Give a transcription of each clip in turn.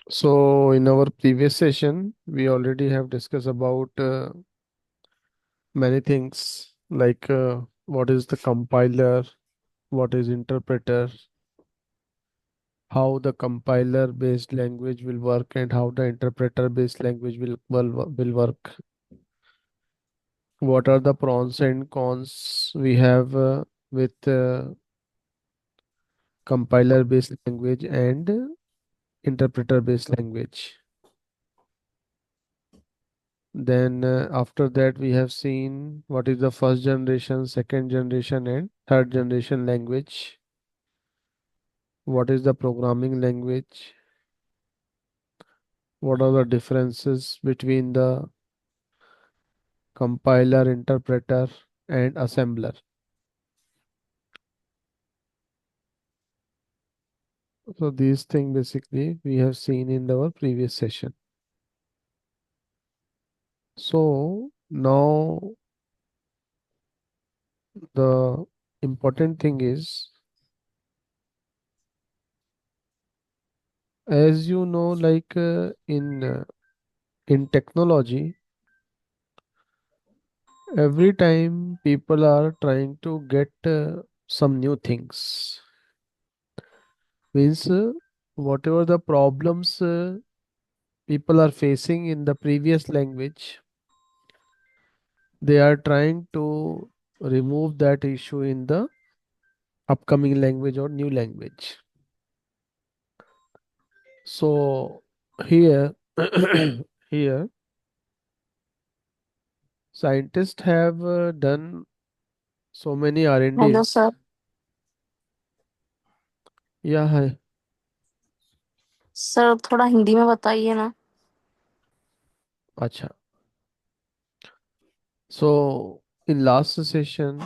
So, in our previous session, we already have discussed about many things like what is the compiler, what is interpreter, how the compiler based language will work, and how the interpreter based language will work. What are the pros and cons we have with compiler based language and interpreter based language. Then after that, we have seen what is the first generation, second generation, and third generation language. What is the programming language? What are the differences between the compiler, interpreter, and assembler? So these things basically we have seen in our previous session. So now the important thing is, as you know, like in technology, every time people are trying to get some new things, means whatever the problems people are facing in the previous language, they are trying to remove that issue in the upcoming language or new language. So here here scientists have done so many hello R&Ds. Sir. Yeah, hi. Sir थोड़ा हिंदी में बताइए ना। Acha. So in last session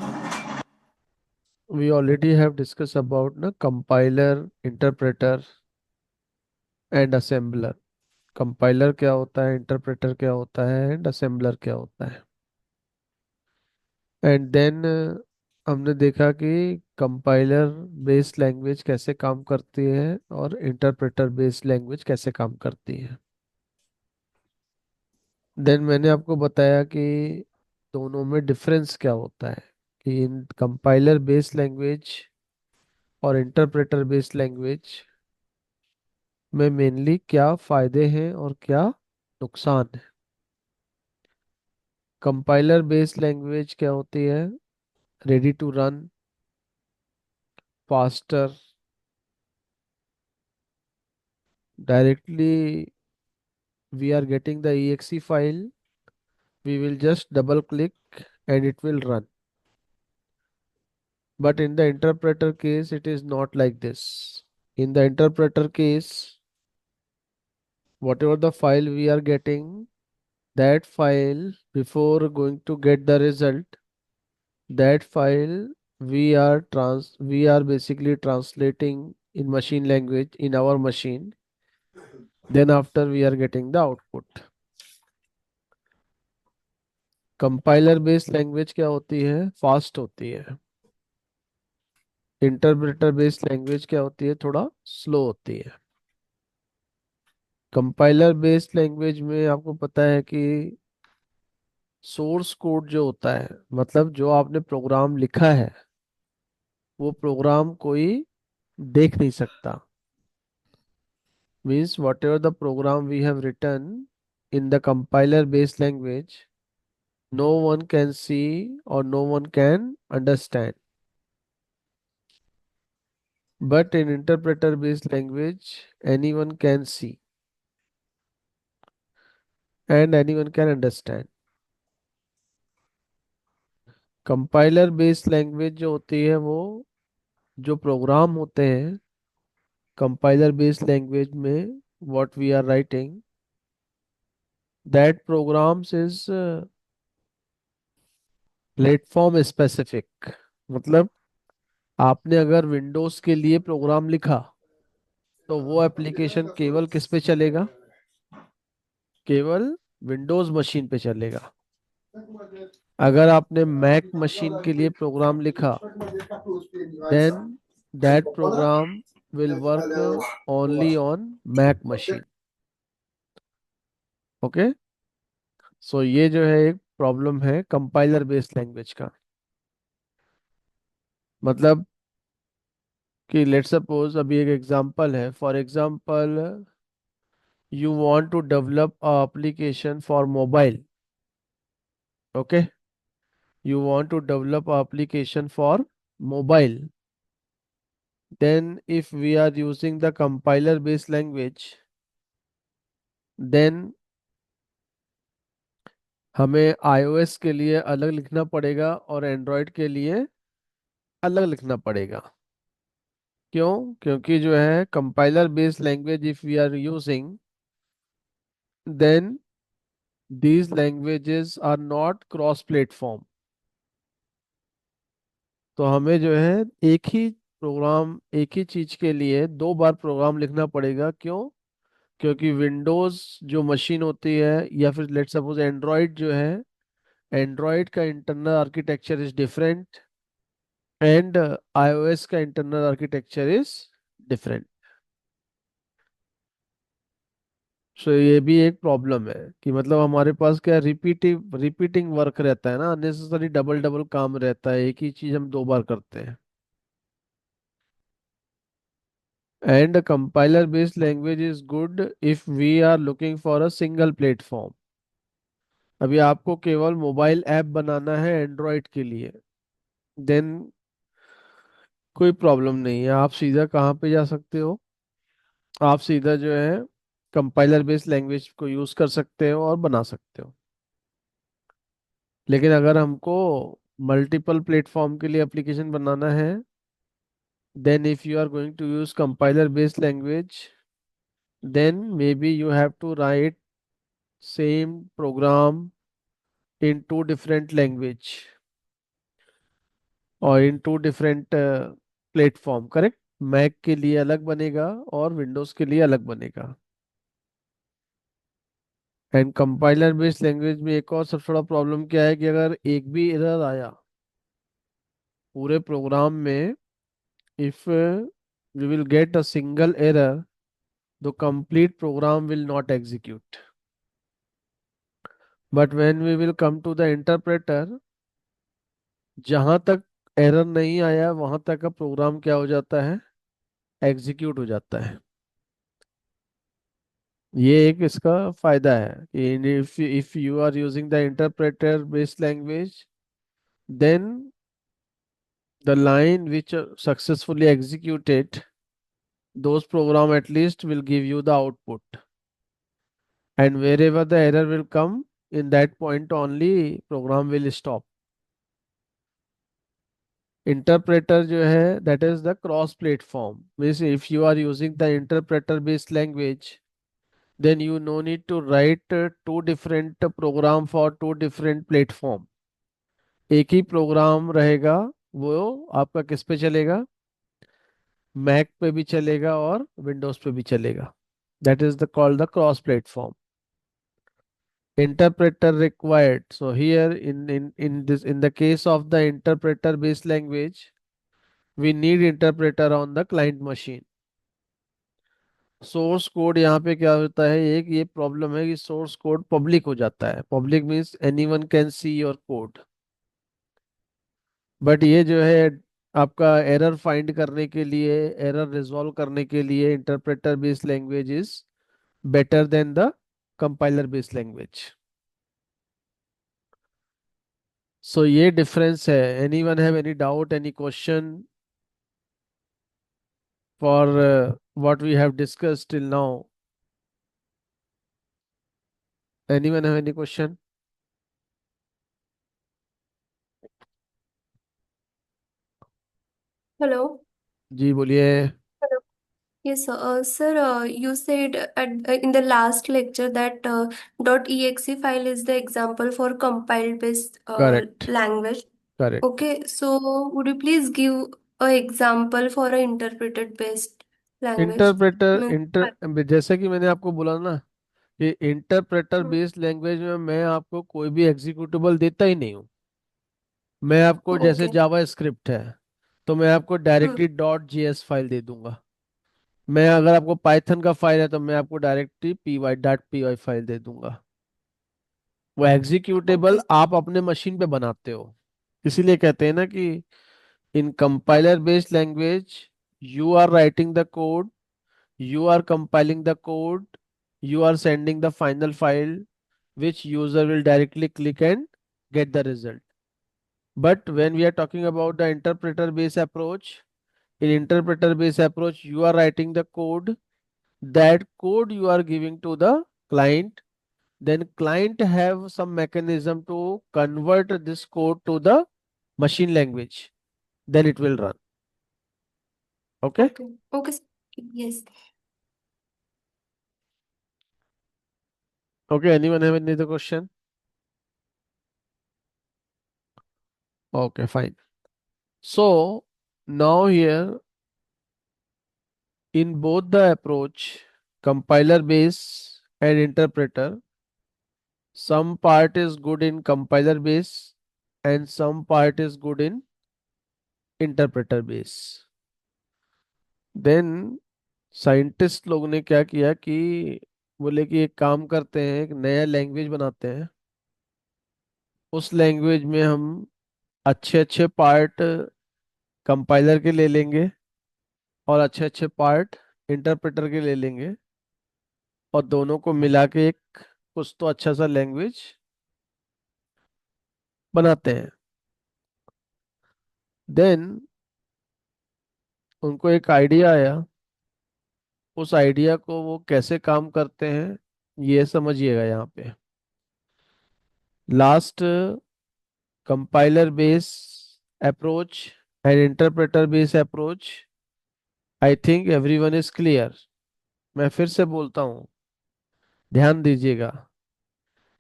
we already have discussed about the compiler, interpreter and assembler. Compiler क्या होता है, interpreter क्या होता है and assembler क्या होता है. And then हमने देखा कि कंपाइलर बेस्ड लैंग्वेज कैसे काम करती है और इंटरप्रेटर बेस्ड लैंग्वेज कैसे काम करती है. देन मैंने आपको बताया कि दोनों में डिफरेंस क्या होता है, कि इन कंपाइलर बेस्ड लैंग्वेज और इंटरप्रेटर बेस्ड लैंग्वेज में मेनली क्या फायदे हैं और क्या नुकसान है. कंपाइलर बेस्ड लैंग्वेज क्या होती है, ready to run, faster, directly we are getting the exe file, we will just double click and it will run. But in the interpreter case, it is not like this. In the interpreter case, whatever the file we are getting, that file, before going to get the result, that file we are basically translating in machine language in our machine. Then after we are getting the output. Compiler based language क्या होती है, fast होती है. Interpreter based language क्या होती है, थोड़ा slow होती है. कंपाइलर बेस्ड लैंग्वेज में आपको पता है कि सोर्स कोड जो होता है, मतलब जो आपने प्रोग्राम लिखा है, वो प्रोग्राम कोई देख नहीं सकता. Means whatever the program we have written in the compiler based language, no one can see और no one can understand. But in interpreter based language, anyone can see and anyone can understand. Compiler based language जो होती है, वो जो program होते हैं compiler based language में, what we are writing, that programs is platform specific. मतलब आपने अगर विंडोज के लिए प्रोग्राम लिखा, तो वो एप्लीकेशन केवल किस पे चलेगा, केवल विंडोज मशीन पे चलेगा. अगर आपने मैक मशीन के लिए प्रोग्राम लिखा, then that program will work only on Mac machine. Okay. So ये जो है एक प्रॉब्लम है कंपाइलर बेस्ड लैंग्वेज का। मतलब कि लेट सपोज अभी एक एग्जांपल है, for example you want to develop a application for mobile. Okay, you want to develop a application for mobile, then if we are using the compiler based language, then हमें iOS के लिए अलग लिखना पड़ेगा और Android के लिए अलग लिखना पड़ेगा। क्यों? क्योंकि जो है compiler based language if we are using, then these languages are not cross platform. तो हमें जो है एक ही प्रोग्राम, एक ही चीज के लिए दो बार प्रोग्राम लिखना पड़ेगा। क्यों? क्योंकि विंडोज जो मशीन होती है, या फिर लेट सपोज एंड्रॉयड जो है, एंड्रॉयड का internal architecture is different and iOS का इंटरनल आर्किटेक्चर इज डिफरेंट। सो ये भी एक प्रॉब्लम है कि मतलब हमारे पास क्या रिपीटिंग वर्क रहता है ना, अननेसेसरी डबल डबल काम रहता है, एक ही चीज हम दो बार करते हैं। And compiler based language is good if we are looking for a single platform. अभी आपको केवल मोबाइल ऐप बनाना है एंड्रॉयड के लिए, देन कोई प्रॉब्लम नहीं है। आप सीधा कहाँ पे जा सकते हो? आप सीधा जो है कंपाइलर बेस्ड लैंग्वेज को यूज कर सकते हो और बना सकते हो। लेकिन अगर हमको मल्टीपल प्लेटफॉर्म के लिए एप्लीकेशन बनाना है, then if you are going to use compiler based language, then maybe you have to write same program in two different language और in two different platform. Correct? Mac के लिए अलग बनेगा और विंडोज के लिए अलग बनेगा। एंड कंपाइलर बेस्ड लैंग्वेज में एक और सबसे बड़ा प्रॉब्लम क्या है कि अगर एक भी एरर आया पूरे प्रोग्राम में, if we will get a single error, the complete program will not execute. But when we will come to the interpreter, जहां तक एरर नहीं आया वहां तक का प्रोग्राम क्या हो जाता है? एग्जीक्यूट हो जाता है। ये एक इसका फायदा है कि if you are using the interpreter based language, then the line which successfully executed those program at least will give you the output, and wherever the error will come, in that point only program will stop. Interpreter जो है that is the cross platform, means if you are using the interpreter based language, then you no need to write two different program for two different platform। एक ही programme रहेगा, वो आपका किस पे चलेगा? Mac पे भी चलेगा और विंडोज पे भी चलेगा। That is the called the cross platform. interpreter required, so here in the case of the interpreter based language, we need interpreter on the client machine। Source code यहाँ पे क्या होता है, एक ये प्रॉब्लम है कि सोर्स कोड पब्लिक हो जाता है। Public means anyone can see your code. But ये जो है आपका एरर फाइंड करने के लिए, एरर रिजॉल्व करने के लिए interpreter based language is better than the compiler based language। so ये difference है। anyone have any doubt, any question for what we have discussed till now? anyone have any question? Hello. जी बोलिए। Hello. Yes, sir. You said in the last lecture that .exe file is the example for compiled based correct. language. Correct. Okay, so would you please give a example for a interpreted based language? Interpreter मैं- inter जैसे कि मैंने आपको बोला ना कि interpreter based language में मैं आपको कोई भी एग्जीक्यूटेबल देता ही नहीं हूँ। मैं आपको जैसे Okay. जावा स्क्रिप्ट है तो मैं आपको Hmm. डायरेक्टली .js फाइल दे दूंगा। मैं अगर आपको पाइथन का फाइल है तो मैं आपको डायरेक्टली py.py फाइल दे दूंगा। वो एग्जीक्यूटेबल Okay. आप अपने मशीन पे बनाते हो। इसीलिए कहते हैं ना कि in compiler based language you are writing the code, you are compiling the code, you are sending the final file which user will directly click and get the result. But when we are talking about the interpreter based approach, in interpreter based approach you are writing the code, that code you are giving to the client, then client have some mechanism to convert this code to the machine language, then it will run. Okay. Okay. Okay. Yes. Okay, anyone have any other question? Okay, fine. So now here in both the approach, compiler base and interpreter, some part is good in compiler base and some part is good in interpreter base. Then scientist लोग ने क्या किया कि बोले कि एक काम करते हैं, एक नया लैंग्वेज बनाते हैं, उस लैंग्वेज में हम अच्छे अच्छे पार्ट कंपाइलर के ले लेंगे और अच्छे अच्छे पार्ट इंटरप्रेटर के ले लेंगे और दोनों को मिला के एक कुछ तो अच्छा सा लैंग्वेज बनाते हैं। देन उनको एक आइडिया आया, उस आइडिया को वो कैसे काम करते हैं ये समझिएगा यहाँ पे। Last compiler base approach and interpreter base approach, I think everyone is clear. मैं फिर से बोलता हूँ, ध्यान दीजिएगा।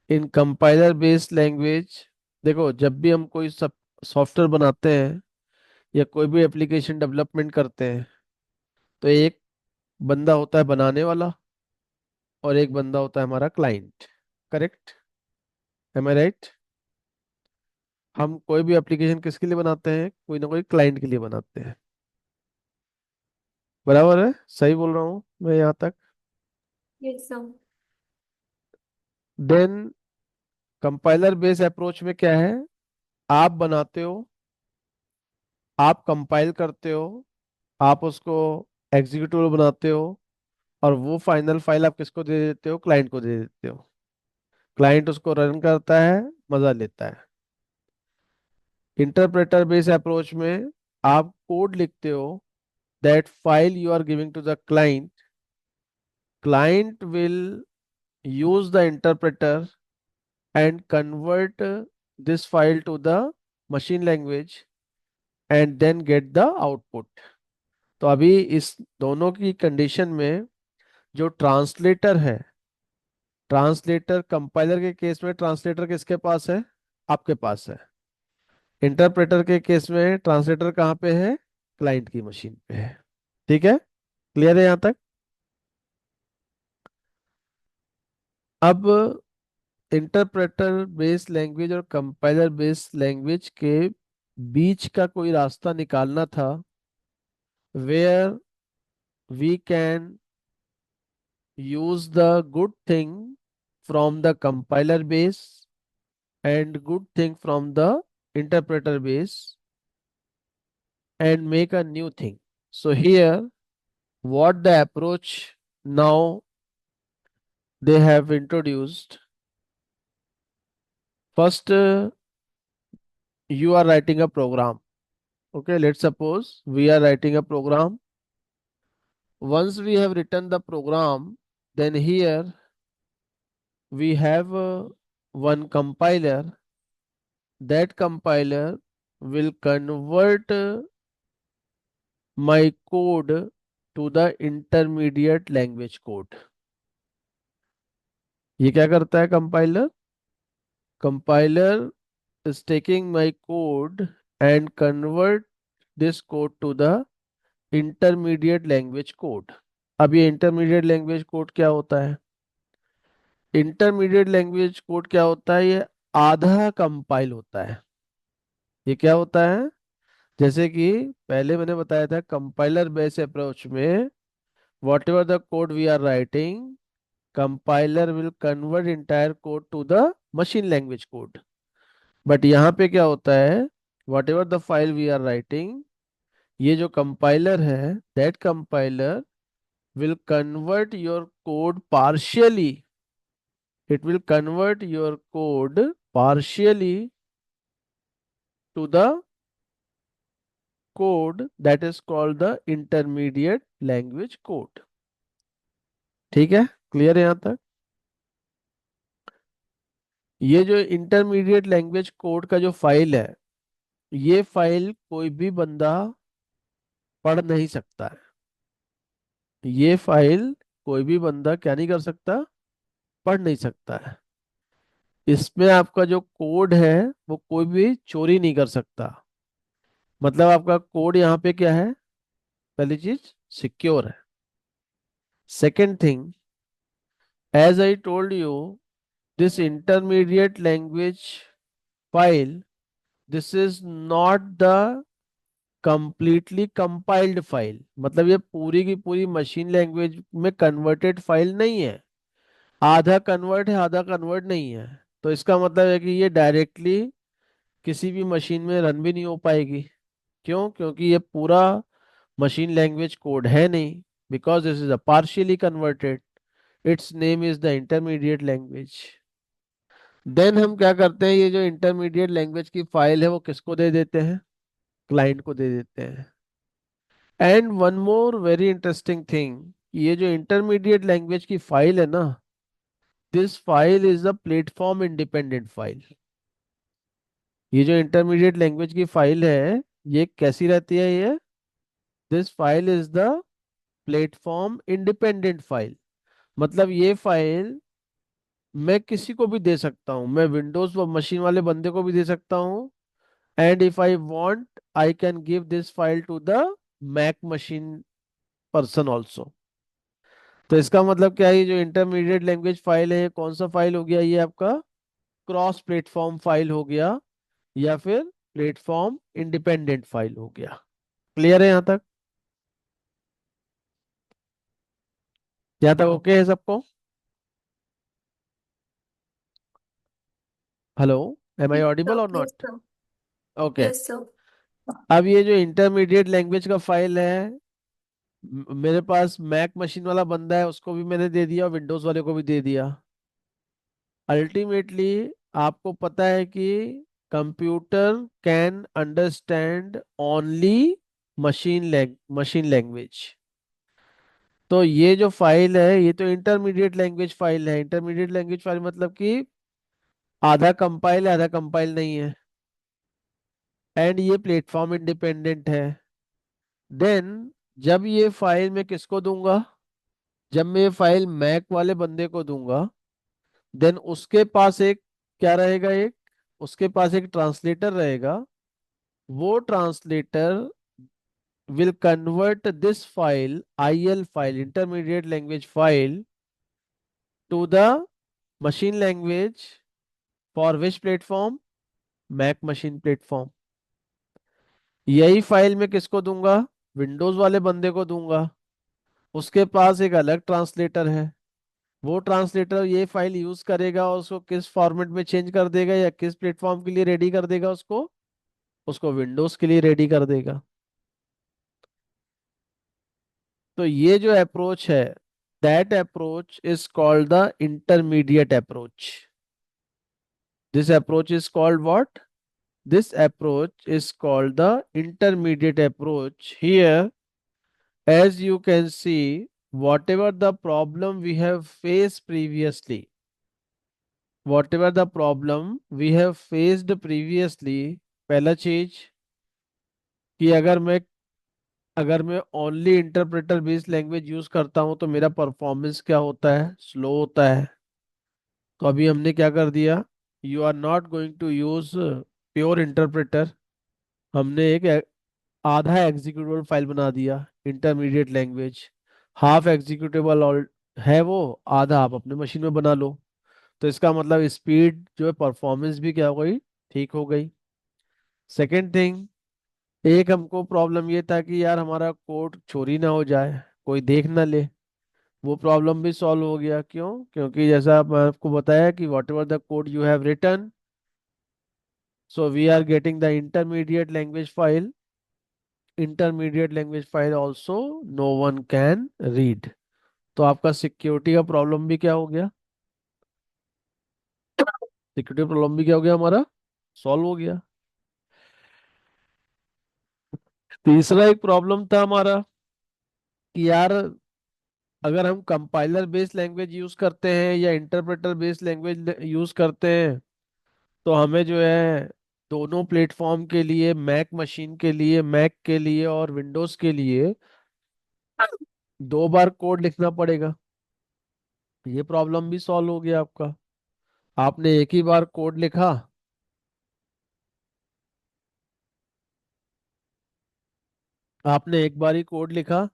इन कंपाइलर बेस्ड लैंग्वेज, देखो जब भी हम कोई सब सॉफ्टवेयर बनाते हैं या कोई भी एप्लीकेशन डेवलपमेंट करते हैं तो एक बंदा होता है बनाने वाला और एक बंदा होता है हमारा क्लाइंट। करेक्ट? एम आई राइट? हम कोई भी एप्लीकेशन किसके लिए बनाते हैं? कोई ना कोई क्लाइंट के लिए बनाते हैं। बराबर है? सही बोल रहा हूँ मैं यहाँ तक? Yes, sir. Then compiler based approach में क्या है, आप बनाते हो, आप कंपाइल करते हो, आप उसको एग्जीक्यूटिव बनाते हो और वो फाइनल फाइल आप किसको दे देते हो? क्लाइंट को दे देते हो। क्लाइंट उसको रन करता है, मजा लेता है। इंटरप्रेटर बेस्ड अप्रोच में आप कोड लिखते हो, that file you are giving to the client, client will use the interpreter and convert this file to the machine language and then get the output. तो अभी इस दोनों की कंडीशन में जो ट्रांसलेटर है, ट्रांसलेटर कंपाइलर के केस में ट्रांसलेटर किसके पास है? आपके पास है। इंटरप्रेटर के केस में ट्रांसलेटर कहाँ पे है? क्लाइंट की मशीन पे है। ठीक है? क्लियर है यहाँ तक? अब इंटरप्रेटर बेस्ड लैंग्वेज और कंपाइलर बेस्ड लैंग्वेज के बीच का कोई रास्ता निकालना था, where we can use the good thing from the compiler base and good thing from the interpreter base and make a new thing. So here what the approach now they have introduced, first you are writing a program. Okay, let's suppose we are writing a program. Once we have written the program, then here we have one compiler. That compiler will convert my code to the intermediate language code. ये क्या करता है compiler? Compiler is taking my code and convert this code to the intermediate language code. अब ये intermediate language code क्या होता है? intermediate language code क्या होता है? ये आधा कंपाइल होता है। ये क्या होता है? जैसे कि पहले मैंने बताया था, कंपाइलर बेस्ड अप्रोच में whatever the code we are writing, compiler will convert entire code to the machine language code. But यहाँ पे क्या होता है, whatever the file we are writing, ये जो कंपाइलर है, that compiler will convert your code partially. It will convert your code partially to the code that is called the intermediate language code. ठीक है, clear है यहाँ तक? ये जो इंटरमीडिएट लैंग्वेज कोड का जो फाइल है, ये फाइल कोई भी बंदा पढ़ नहीं सकता है। ये फाइल कोई भी बंदा क्या नहीं कर सकता, पढ़ नहीं सकता है। इसमें आपका जो कोड है वो कोई भी चोरी नहीं कर सकता। मतलब आपका कोड यहाँ पे क्या है, पहली चीज सिक्योर है। Second thing, as I told you, this intermediate language file, this is not the completely compiled file. मतलब ये पूरी की पूरी मशीन लैंग्वेज में कन्वर्टेड फाइल नहीं है। आधा कन्वर्ट है, आधा कन्वर्ट नहीं है। तो इसका मतलब है कि ये डायरेक्टली किसी भी मशीन में रन भी नहीं हो पाएगी। क्यों? क्योंकि ये पूरा मशीन लैंग्वेज कोड है नहीं, because this is a partially converted, it's name is the intermediate language. Then हम क्या करते हैं, ये जो इंटरमीडिएट लैंग्वेज की फाइल है वो किसको दे देते हैं, क्लाइंट को दे देते हैं। And one more very interesting thing, ये जो इंटरमीडिएट लैंग्वेज की फाइल है ना, this file is a platform independent file. ये जो इंटरमीडिएट लैंग्वेज की फाइल है, ये कैसी रहती है ये, this file is the platform independent file. मतलब ये फाइल मैं किसी को भी दे सकता हूँ, मैं विंडोज मशीन वाले बंदे को भी दे सकता हूँ, and if I want I can give this file to the Mac machine person also. तो इसका मतलब क्या है, ये जो इंटरमीडिएट लैंग्वेज फाइल है, ये कौन सा फाइल हो गया, ये आपका क्रॉस प्लेटफॉर्म फाइल हो गया, या फिर प्लेटफॉर्म इंडिपेंडेंट फाइल हो गया। क्लियर है यहाँ तक? यहाँ तक ओके है सबको? हेलो, एम आई ऑडिबल और yes not? Sir. Okay. Yes sir. अब ये जो इंटरमीडिएट लैंग्वेज का फाइल है, मेरे पास मैक मशीन वाला बंदा है, उसको भी मैंने दे दिया और विंडोज वाले को भी दे दिया। अल्टीमेटली आपको पता है कि computer can understand only machine language. तो ये जो फाइल है, ये तो इंटरमीडिएट लैंग्वेज फाइल है। इंटरमीडिएट लैंग्वेज फाइल मतलब कि आधा कंपाइल है, आधा कंपाइल नहीं है, एंड ये प्लेटफॉर्म इंडिपेंडेंट है। देन जब ये फाइल मैं किसको दूंगा, जब मैं ये फाइल मैक वाले बंदे को दूंगा, देन उसके पास एक क्या रहेगा, एक उसके पास एक ट्रांसलेटर रहेगा। वो translator will convert this file, IL file, intermediate language file, to the machine language for which platform, Mac machine platform. यही फाइल मैं किसको दूंगा, विंडोज वाले बंदे को दूंगा। उसके पास एक अलग ट्रांसलेटर है। वो ट्रांसलेटर ये फाइल यूज करेगा और उसको किस फॉर्मेट में चेंज कर देगा या किस प्लेटफॉर्म के लिए रेडी कर देगा, उसको उसको विंडोज के लिए रेडी कर देगा। तो ये जो अप्रोच है, that approach is called the intermediate approach. This approach is called what, this approach is called the intermediate approach. Here as you can see, whatever the problem we have faced previously, whatever the problem we have faced previously, पहला चीज कि अगर मैं only interpreter based language use करता हूं तो मेरा performance क्या होता है, स्लो होता है। तो अभी हमने क्या कर दिया, you are not going to use pure interpreter, हमने एक आधा एग्जीक्यूटेबल फाइल बना दिया इंटरमीडिएट लैंग्वेज। हाफ एग्जीक्यूटेबल और है वो, आधा आप अपने मशीन में बना लो। तो इसका मतलब स्पीड जो है, परफॉर्मेंस भी क्या हो गई, ठीक हो गई। सेकेंड थिंग, एक हमको प्रॉब्लम ये था कि यार हमारा कोड चोरी ना हो जाए, कोई देख ना ले। वो प्रॉब्लम भी सॉल्व हो गया। क्यों? क्योंकि जैसा मैं आपको बताया कि whatever the code you have written, so we are getting the intermediate language file, intermediate language file also no one can read. तो आपका सिक्योरिटी का प्रॉब्लम भी क्या हो गया? सिक्योरिटी प्रॉब्लम भी क्या हो गया हमारा? सॉल्व हो गया। तीसरा एक प्रॉब्लम था हमारा कि यार अगर हम कंपाइलर बेस्ड लैंग्वेज यूज करते हैं या इंटरप्रेटर बेस्ड लैंग्वेज यूज करते हैं, तो हमें जो है दोनों प्लेटफॉर्म के लिए, मैक मशीन के लिए, मैक के लिए और विंडोज के लिए 2 बार कोड लिखना पड़ेगा। ये प्रॉब्लम भी सॉल्व हो गया आपका। आपने एक ही बार कोड लिखा, आपने एक बार ही कोड लिखा,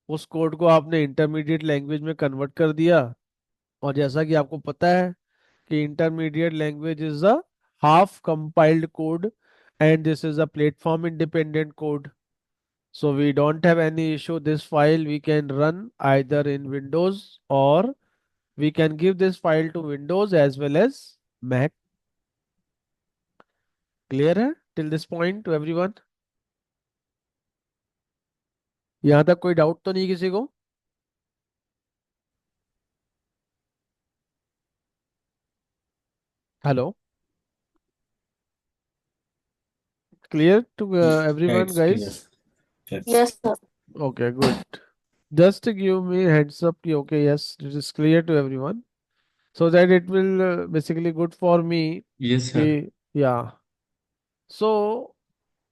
उस कोड को आपने इंटरमीडिएट लैंग्वेज में कन्वर्ट कर दिया। और जैसा कि आपको पता है कि intermediate language is a half compiled code and this is a platform independent code. So we don't have any issue. This file we can run either in Windows, or we can give this file to Windows as well as Mac. Clear है till this point to everyone? यहाँ तक कोई doubt तो नहीं किसी को? Hello? Clear to Yeah, everyone, it's clear. guys? Yes. Yes, sir. Okay, good. Just to give me heads up, okay, yes, it is clear to everyone, so that it will basically good for me. Yes, sir. Yeah. So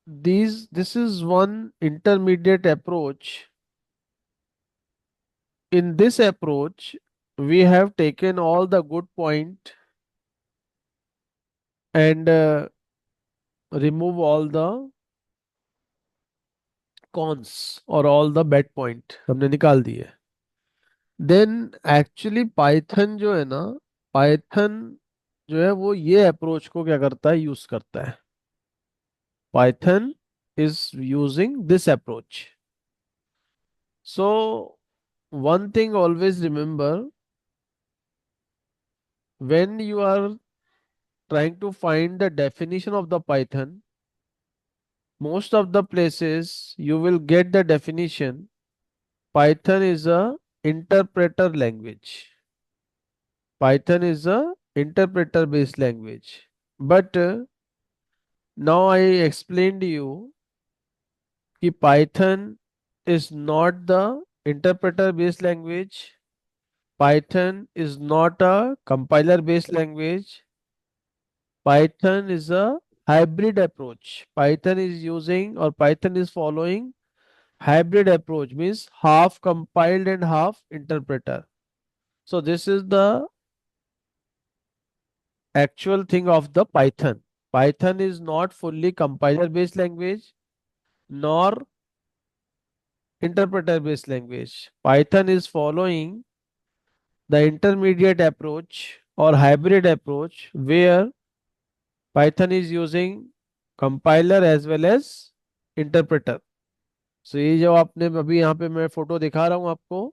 this is one intermediate approach. In this approach, we have taken all the good point and remove all the cons or all the bad point हमने निकाल दिए। Then actually Python जो है ना, Python जो है वो ये अप्रोच को क्या करता है, यूज करता है। Python is using this approach. So one thing always remember, when you are trying to find the definition of the Python, most of the places you will get the definition Python is a interpreter language. Python is a interpreter based language. But now I explained to you that Python is not the interpreter based language. Python is not a compiler based language. Python is a hybrid approach. Python is using, or Python is following hybrid approach, means half compiled and half interpreter. So this is the actual thing of the Python. Python is not fully compiler based language nor interpreter based language. Python is following the intermediate approach or hybrid approach, where Python is using compiler as well as interpreter. So ये जो आपने अभी यहाँ पे मैं photo दिखा रहा हूँ आपको,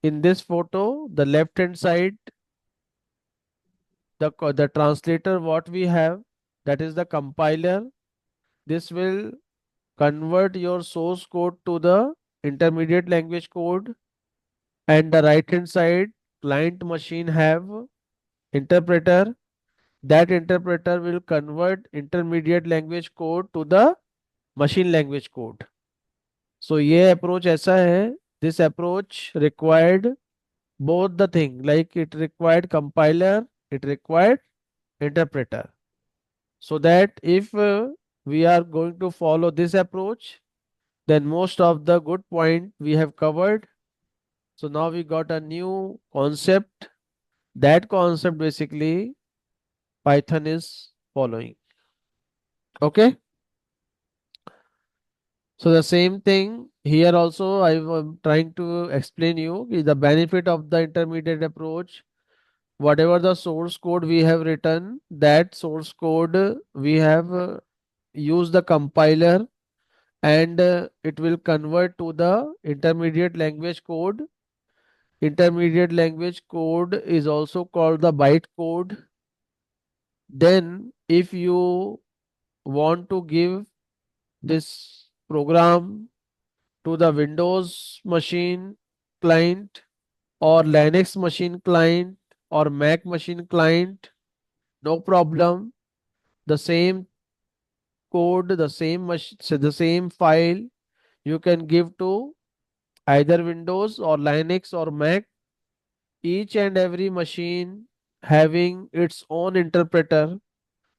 in this photo the left hand side, the translator what we have, that is the compiler. This will convert your source code to the intermediate language code, and the right hand side client machine have interpreter. That interpreter will convert intermediate language code to the machine language code. So ये approach ऐसा है, this approach required both the thing, like it required compiler, it required interpreter. So that if we are going to follow this approach, then most of the good point we have covered. So now we got a new concept. That concept basically Python is following. Okay. So the same thing here also I am trying to explain you is the benefit of the intermediate approach. Whatever the source code we have written, that source code we have used the compiler, and it will convert to the intermediate language code. intermediate language code is also called the byte code. Then if you want to give this program to the Windows machine client or Linux machine client or Mac machine client, no problem. The same code, the same file you can give to either Windows or Linux or Mac. Each and every machine having its own interpreter.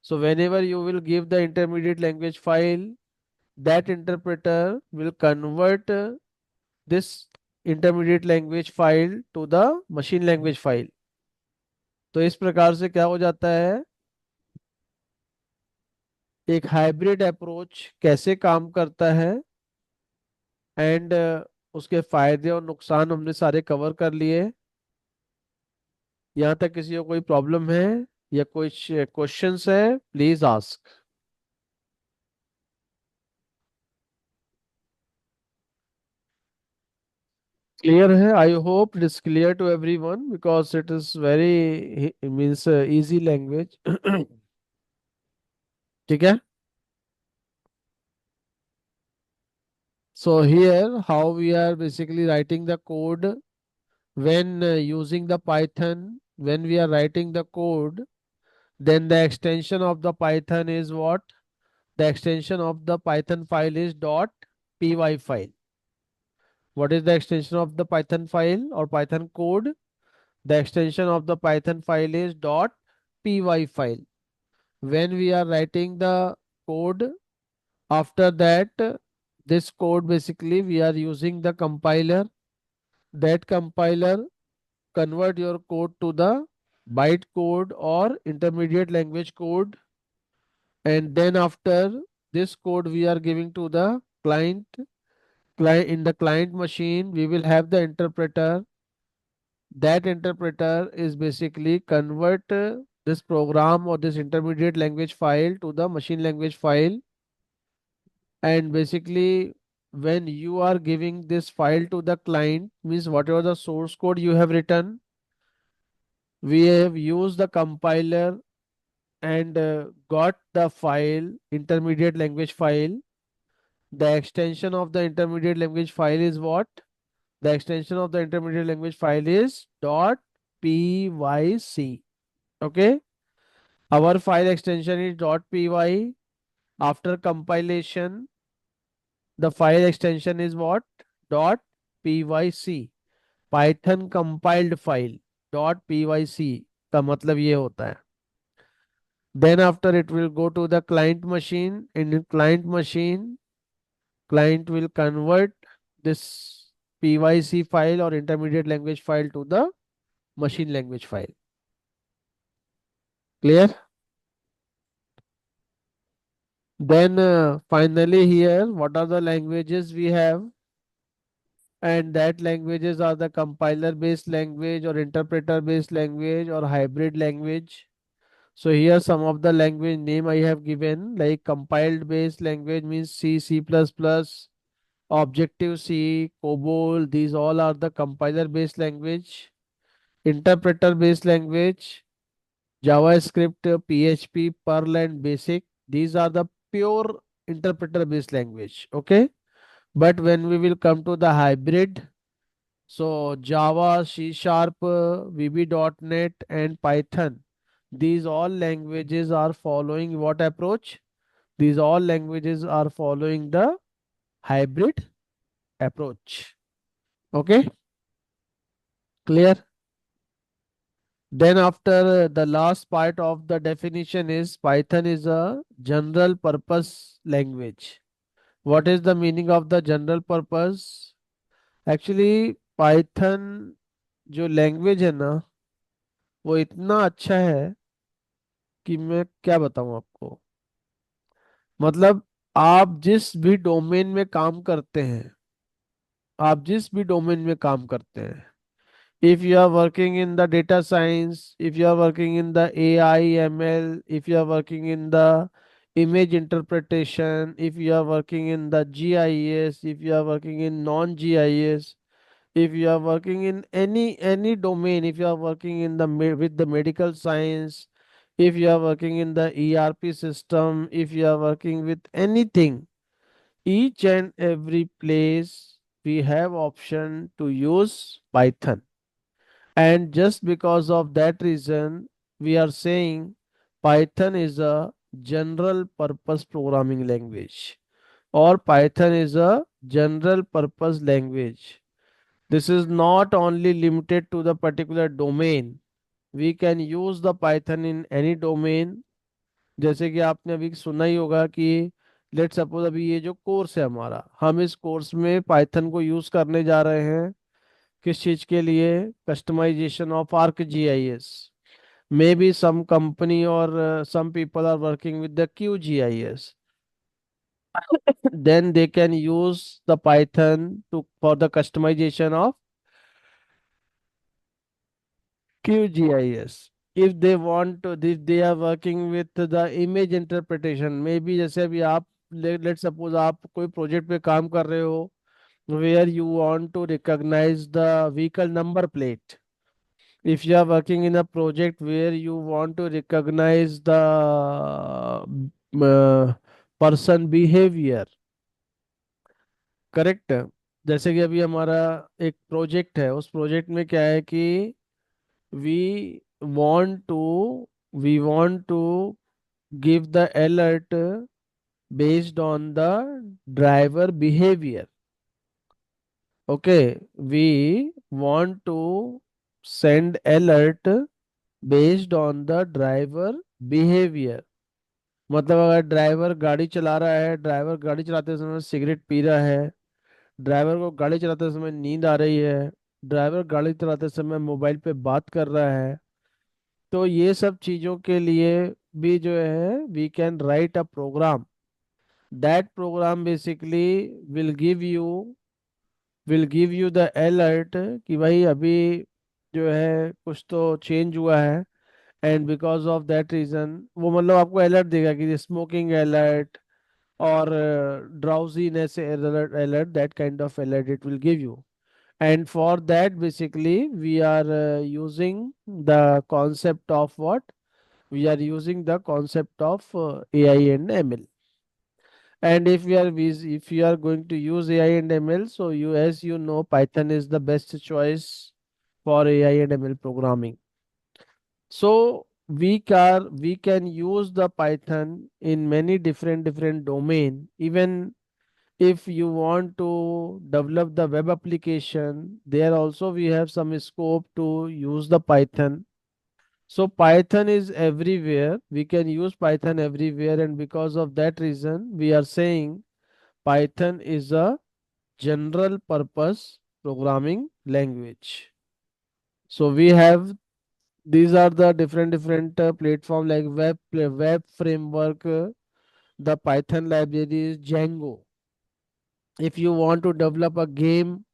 So whenever you will give the intermediate language file, that interpreter will convert this intermediate language file to the machine language file. तो इस प्रकार से क्या हो जाता है, एक hybrid approach कैसे काम करता है, एंड उसके फायदे और नुकसान हमने सारे कवर कर लिए। यहाँ तक किसी को कोई प्रॉब्लम है या कुछ क्वेश्चंस है, प्लीज आस्क। क्लियर है? I hope it is clear to everyone because it is very means easy language. ठीक है। So here how we are basically writing the code when using the Python. When we are writing the code, then the extension of the Python is what? The extension of the Python file is .py file. What is the extension of the Python file or Python code? The extension of the Python file is .py file. When we are writing the code, after that, this code basically we are using the compiler. That compiler convert your code to the byte code or intermediate language code, and then after this code we are giving to the client in the client machine, we will have the interpreter. That interpreter is basically convert this program or this intermediate language file to the machine language file. And basically when you are giving this file to the client, means whatever the source code you have written, we have used the compiler and got the file, intermediate language file. The extension of the intermediate language file is what? The extension of the intermediate language file is .pyc. Okay. Our file extension is .py. After compilation, the file extension is what? .pyc. Python compiled file. .pyc का मतलब ये होता है। Then after it will go to the client machine. In client machine, client will convert this PYC file or intermediate language file to the machine language file. Clear? Then finally here, what are the languages we have? And that languages are the compiler based language or interpreter based language or hybrid language. So here some of the language name I have given, like compiled based language means C, C++, Objective C, COBOL, these all are the compiler based language. Interpreter based language, JavaScript, PHP, Perl and Basic, these are the pure interpreter based language. Okay. But when we will come to the hybrid, so Java, C Sharp, VB.NET and Python, these all languages are following what approach? These all languages are following the hybrid approach. Okay, clear? Then after the last part of the definition is Python is a general purpose language. What is the meaning of the general purpose? Actually Python जो language है ना, वो इतना अच्छा है कि मैं क्या बताऊं आपको। मतलब आप जिस भी डोमेन में काम करते हैं, आप जिस भी डोमेन में काम करते हैं, if you are working in the data science, if you are working in the AI, ML, if you are working in the image interpretation, if you are working in the GIS, if you are working in non-GIS, If you are working in any domain, if you are working in the with the medical science, if you are working in the ERP system, if you are working with anything, each and every place we have option to use Python. And just because of that reason, we are saying Python is a general purpose programming language, or Python is a general purpose language. This is not only limited to the particular domain. We can use the Python in any domain. जैसे कि आपने अभी सुना ही होगा कि let suppose अभी ये जो कोर्स है हमारा, हम इस कोर्स में पाइथन को यूज करने जा रहे हैं किस चीज के लिए? Customization of Arc GIS. May be some company और some people are working with the QGIS. Then they can use the Python to for the customization of QGIS. If they want to, if they are working with the image interpretation, maybe जैसे अभी आप let suppose आप कोई project पे काम कर रहे हो where you want to recognize the vehicle number plate. If you are working in a project where you want to recognize the person behavior, correct. जैसे कि अभी हमारा एक प्रोजेक्ट है, उस प्रोजेक्ट में क्या है कि we want to we want to give the alert based on the driver behavior. Okay, we want to send alert based on the driver behavior. मतलब अगर ड्राइवर गाड़ी चला रहा है, ड्राइवर गाड़ी चलाते समय सिगरेट पी रहा है, ड्राइवर को गाड़ी चलाते समय नींद आ रही है, ड्राइवर गाड़ी चलाते समय मोबाइल पे बात कर रहा है, तो ये सब चीज़ों के लिए भी जो है we can write a program. That program basically will give you will give you the alert कि भाई अभी जो है कुछ तो चेंज हुआ है. And because of that reason वो मतलब आपको अलर्ट देगा कि smoking alert or drowsiness alert, that kind of alert it will give you. And for that basically we are using the concept of what? We are using the concept of AI and ML. And if you are going to use AI and ML, so you, as you know, Python is the best choice for AI and ML programming. So we can use the Python in many different domain. Even if you want to develop the web application, there also we have some scope to use the Python. So Python is everywhere. We can use Python everywhere, and because of that reason, we are saying Python is a general purpose programming language. So we have these are the different platform like web framework. The Python library is Django. If you want to develop a game,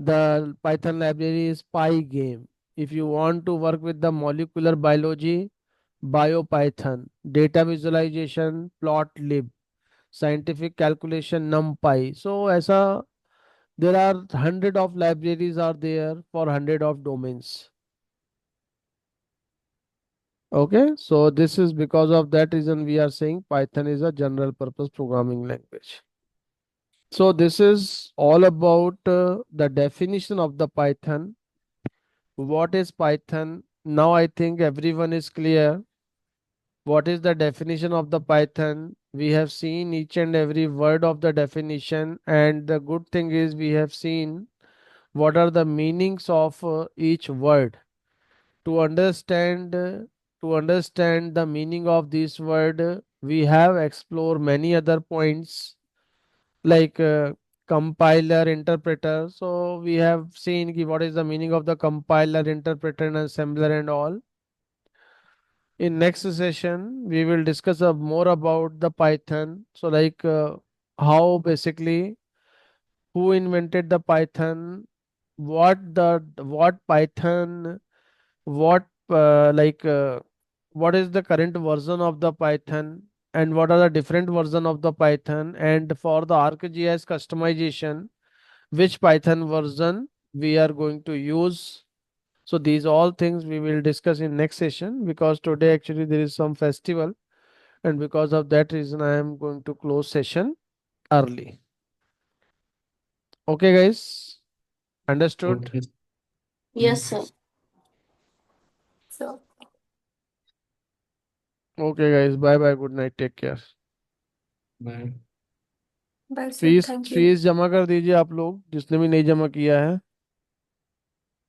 the Python library is PyGame. If you want to work with the molecular biology, BioPython, data visualization, Plotlib, scientific calculation, NumPy. So ऐसा there are hundred of libraries are there for hundred of domains. Okay, so this is because of that reason we are saying Python is a general purpose programming language. So this is all about the definition of the Python. What is Python? Now I think everyone is clear. What is the definition of the Python? We have seen each and every word of the definition, and the good thing is we have seen what are the meanings of each word. To understand the meaning of this word, we have explored many other points like compiler, interpreter. So we have seen what is the meaning of the compiler, interpreter, and assembler and all. In next session, we will discuss more about the Python. So like how basically who invented the Python, what Python, what what is the current version of the Python, and what are the different version of the Python, and for the ArcGIS customization, which Python version we are going to use. So these all things we will discuss in next session, because today actually there is some festival, and because of that reason I am going to close session early. Okay, guys, understood? Okay. Yes, sir. So, Okay, guys, bye bye, good night, take care. Bye. bye, sir. Fees Thank you. Fees जमा कर दीजिए आप लोग, जिसने भी नहीं जमा किया है.